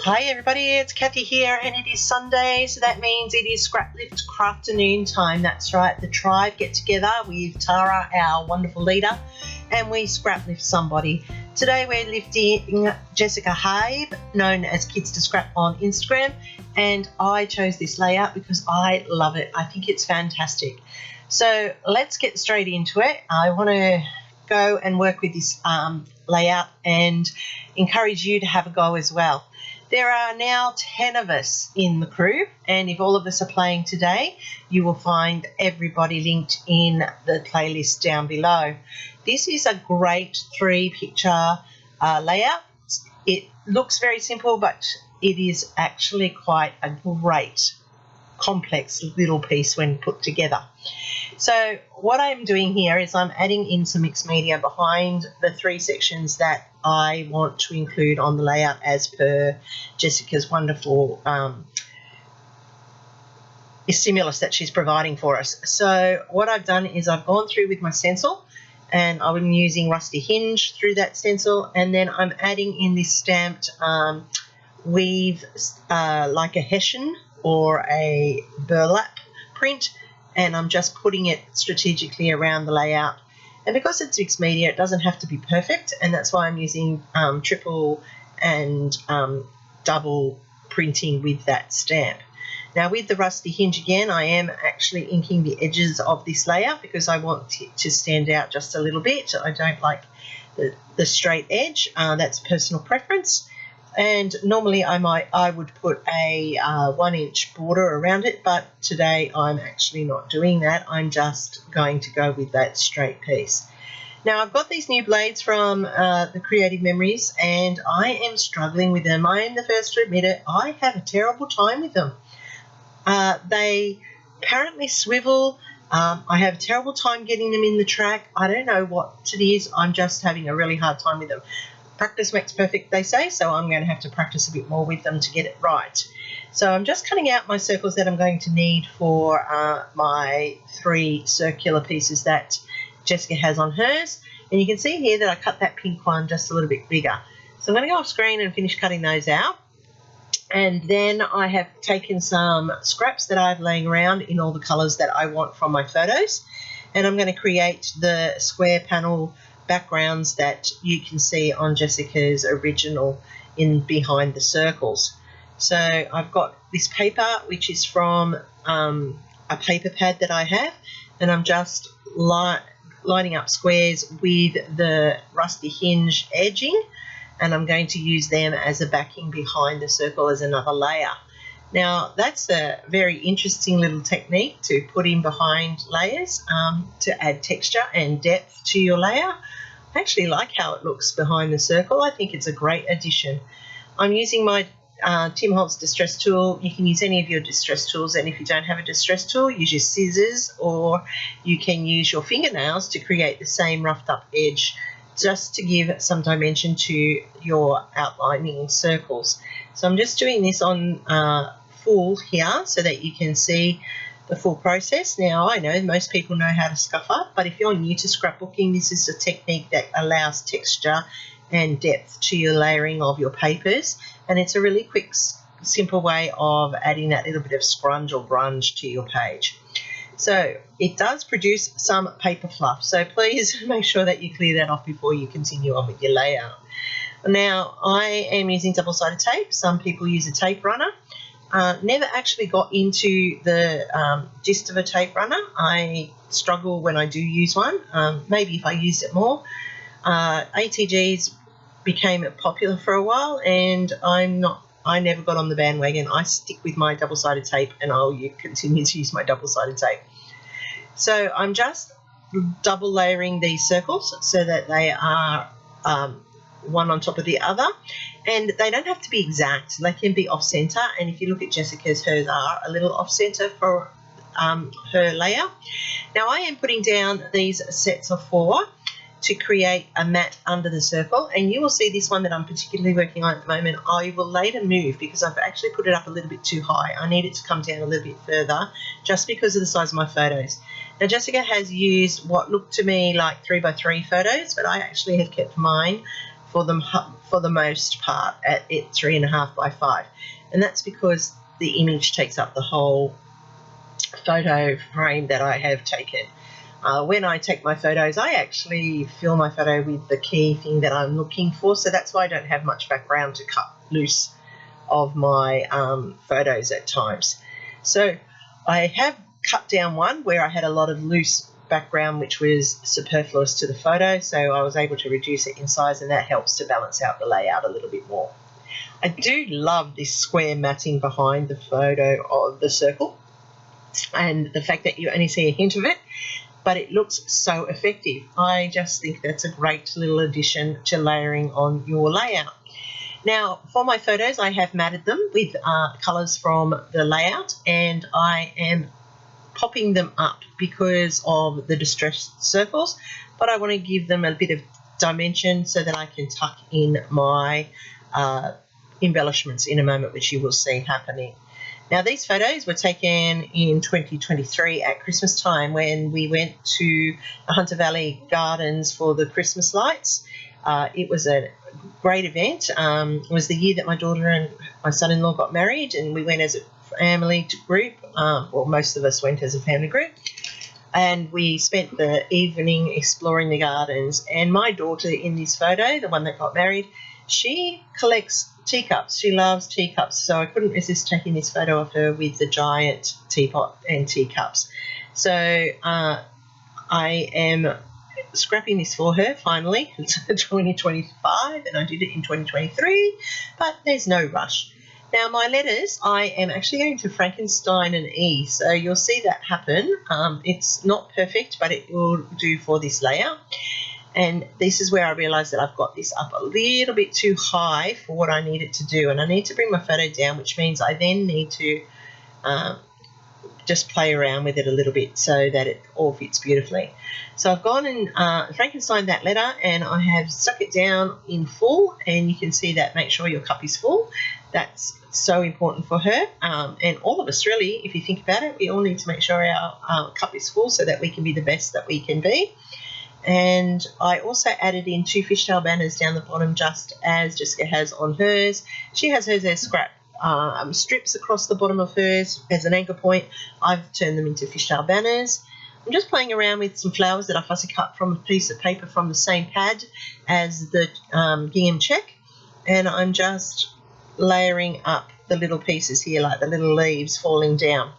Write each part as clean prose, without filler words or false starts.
Hi everybody, it's Kathy here and it is Sunday, so that means it is Scraplift Crafternoon time. That's right, the tribe get together with Tara, our wonderful leader, and we scraplift somebody. Today we're lifting Jessica Habe, known as Kids to Scrap on Instagram, and I chose this layout because I love it. I think it's fantastic. So let's get straight into it. I want to go and work with this layout and encourage you to have a go as well. There are now 10 of us in the crew, and if all of us are playing today, you will find everybody linked in the playlist down below. This is a great 3-picture layout. It looks very simple, but it is actually quite a great complex little piece when put together. So what I'm doing here is I'm adding in some mixed media behind the 3 sections that I want to include on the layout as per Jessica's wonderful stimulus that she's providing for us. So what I've done is I've gone through with my stencil and I'm using rusty hinge through that stencil, and then I'm adding in this stamped weave like a Hessian or a burlap print, and I'm just putting it strategically around the layout. And because it's mixed media, it doesn't have to be perfect, and that's why I'm using triple and double printing with that stamp. Now with the rusty hinge again, I am actually inking the edges of this layout because I want it to stand out just a little bit. I don't like the straight edge. That's personal preference. And normally I would put a 1-inch border around it, but today I'm actually not doing that. I'm just going to go with that straight piece. Now I've got these new blades from the Creative Memories, and I am struggling with them. I am the first to admit it. I have a terrible time with them. They apparently swivel. I have a terrible time getting them in the track. I don't know what it is. I'm just having a really hard time with them. Practice makes perfect, they say, so I'm going to have to practice a bit more with them to get it right. So I'm just cutting out my circles that I'm going to need for my 3 circular pieces that Jessica has on hers. And you can see here that I cut that pink one just a little bit bigger. So I'm going to go off screen and finish cutting those out. And then I have taken some scraps that I have laying around in all the colours that I want from my photos. And I'm going to create the square panel backgrounds that you can see on Jessica's original in behind the circles. So I've got this paper which is from a paper pad that I have, and I'm just lining up squares with the rusty hinge edging, and I'm going to use them as a backing behind the circle as another layer. Now that's a very interesting little technique to put in behind layers to add texture and depth to your layer. I actually like how it looks behind the circle. I think it's a great addition. I'm using my Tim Holtz distress tool. You can use any of your distress tools, and if you don't have a distress tool, use your scissors, or you can use your fingernails to create the same roughed up edge, just to give some dimension to your outlining circles. So I'm just doing this on full here so that you can see the full process. Now I know most people know how to scuff up, but if you're new to scrapbooking, this is a technique that allows texture and depth to your layering of your papers, and it's a really quick, simple way of adding that little bit of scrunch or grunge to your page. So it does produce some paper fluff, so please make sure that you clear that off before you continue on with your layout. Now I am using double-sided tape. Some people use a tape runner. Never actually got into the gist of a tape runner. I struggle when I do use one. Maybe if I used it more. ATGs became popular for a while, and I never got on the bandwagon. I stick with my double-sided tape, and I'll continue to use my double-sided tape. So I'm just double layering these circles so that they are one on top of the other, and they don't have to be exact. They can be off center, and if you look at Jessica's, hers are a little off center for her layer. Now I am putting down these sets of 4 to create a mat under the circle, and you will see this one that I'm particularly working on at the moment. I will later move because I've actually put it up a little bit too high. I need it to come down a little bit further just because of the size of my photos. Now Jessica has used what looked to me like 3x3 photos, but I actually have kept mine for the most part at 3.5 by 5, and that's because the image takes up the whole photo frame that I have taken. When I take my photos, I actually fill my photo with the key thing that I'm looking for, so that's why I don't have much background to cut loose of my photos at times. So I have cut down one where I had a lot of loose background which was superfluous to the photo, so I was able to reduce it in size, and that helps to balance out the layout a little bit more. I do love this square matting behind the photo of the circle, and the fact that you only see a hint of it, but it looks so effective. I just think that's a great little addition to layering on your layout. Now, for my photos, I have matted them with colours from the layout, and I am popping them up because of the distressed circles, but I want to give them a bit of dimension so that I can tuck in my embellishments in a moment, which you will see happening. Now, these photos were taken in 2023 at Christmas time when we went to the Hunter Valley Gardens for the Christmas lights. It was a great event. It was the year that my daughter and my son-in-law got married, and we went as a family group. Well, most of us went as a family group, and we spent the evening exploring the gardens. And my daughter in this photo, the one that got married, she collects teacups. She loves teacups, so I couldn't resist taking this photo of her with the giant teapot and teacups. So I am scrapping this for her finally. It's 2025, and I did it in 2023, but there's no rush. Now, my letters, I am actually going to Frankenstein an E, so you'll see that happen. It's not perfect, but it will do for this layout. And this is where I realised that I've got this up a little bit too high for what I need it to do, and I need to bring my photo down, which means I then need to just play around with it a little bit so that it all fits beautifully. So I've gone and Frankenstein that letter, and I have stuck it down in full, and you can see that. Make sure your cup is full. That's so important for her, and all of us really, if you think about it. We all need to make sure our cup is full so that we can be the best that we can be. And I also added in 2 fishtail banners down the bottom, just as Jessica has on hers. She has hers as scrap strips across the bottom of hers as an anchor point. I've turned them into fishtail banners. I'm just playing around with some flowers that I fussy cut from a piece of paper from the same pad as the gingham check, and I'm just layering up the little pieces here, like the little leaves falling down.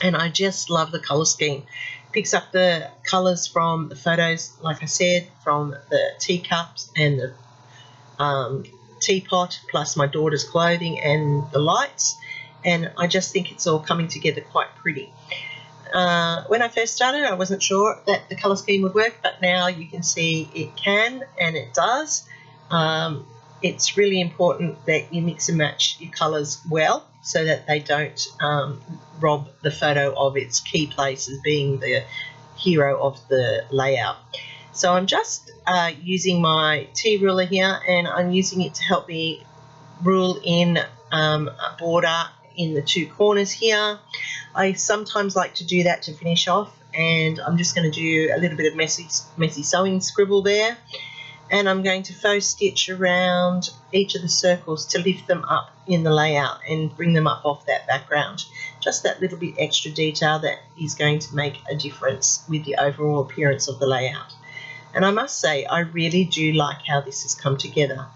And I just love the colour scheme. Picks up the colours from the photos, like I said, from the teacups and the teapot, plus my daughter's clothing and the lights, and I just think it's all coming together quite pretty. When I first started, I wasn't sure that the colour scheme would work, but now you can see it can, and it does. It's really important that you mix and match your colours well so that they don't rob the photo of its key places, being the hero of the layout. So I'm just using my T-ruler here, and I'm using it to help me rule in a border in the 2 corners here. I sometimes like to do that to finish off, and I'm just going to do a little bit of messy sewing scribble there, and I'm going to faux stitch around each of the circles to lift them up in the layout and bring them up off that background. Just that little bit extra detail that is going to make a difference with the overall appearance of the layout. And I must say, I really do like how this has come together.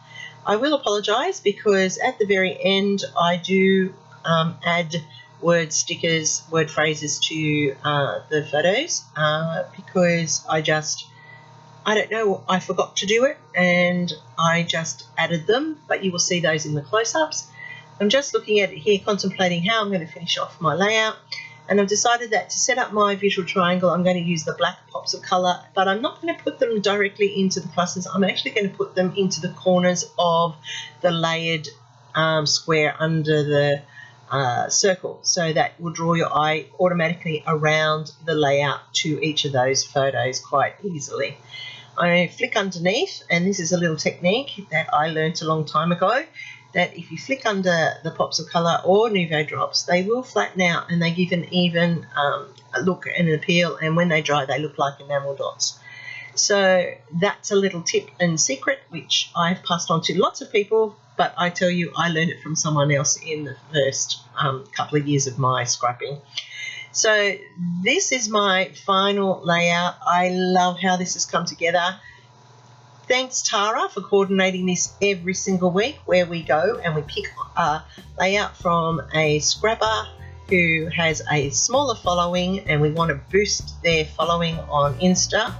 I will apologise because at the very end I do add word stickers, word phrases to the photos because I don't know, I forgot to do it and I just added them, but you will see those in the close-ups. I'm just looking at it here, contemplating how I'm going to finish off my layout, and I've decided that to set up my visual triangle I'm going to use the black pops of colour, but I'm not going to put them directly into the clusters. I'm actually going to put them into the corners of the layered square under the circle, so that will draw your eye automatically around the layout to each of those photos quite easily. I flick underneath, and this is a little technique that I learnt a long time ago, that if you flick under the pops of colour or Nouveau drops, they will flatten out and they give an even look and an appeal, and when they dry they look like enamel dots. So that's a little tip and secret which I've passed on to lots of people, but I tell you, I learned it from someone else in the first couple of years of my scrapping. So this is my final layout. I love how this has come together. Thanks, Tara, for coordinating this every single week, where we go and we pick a layout from a scrapper who has a smaller following and we want to boost their following on Insta.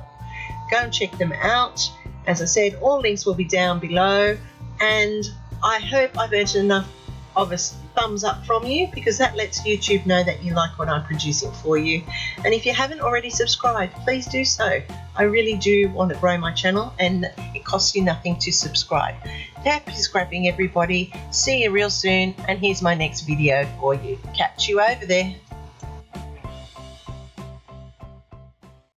Go and check them out. As I said, all links will be down below, and I hope I've earned enough of a thumbs up from you, because that lets YouTube know that you like what I'm producing for you. And if you haven't already subscribed, please do so. I really do want to grow my channel, and it costs you nothing to subscribe. Happy scrapping, everybody. See you real soon, and here's my next video for you. Catch you over there.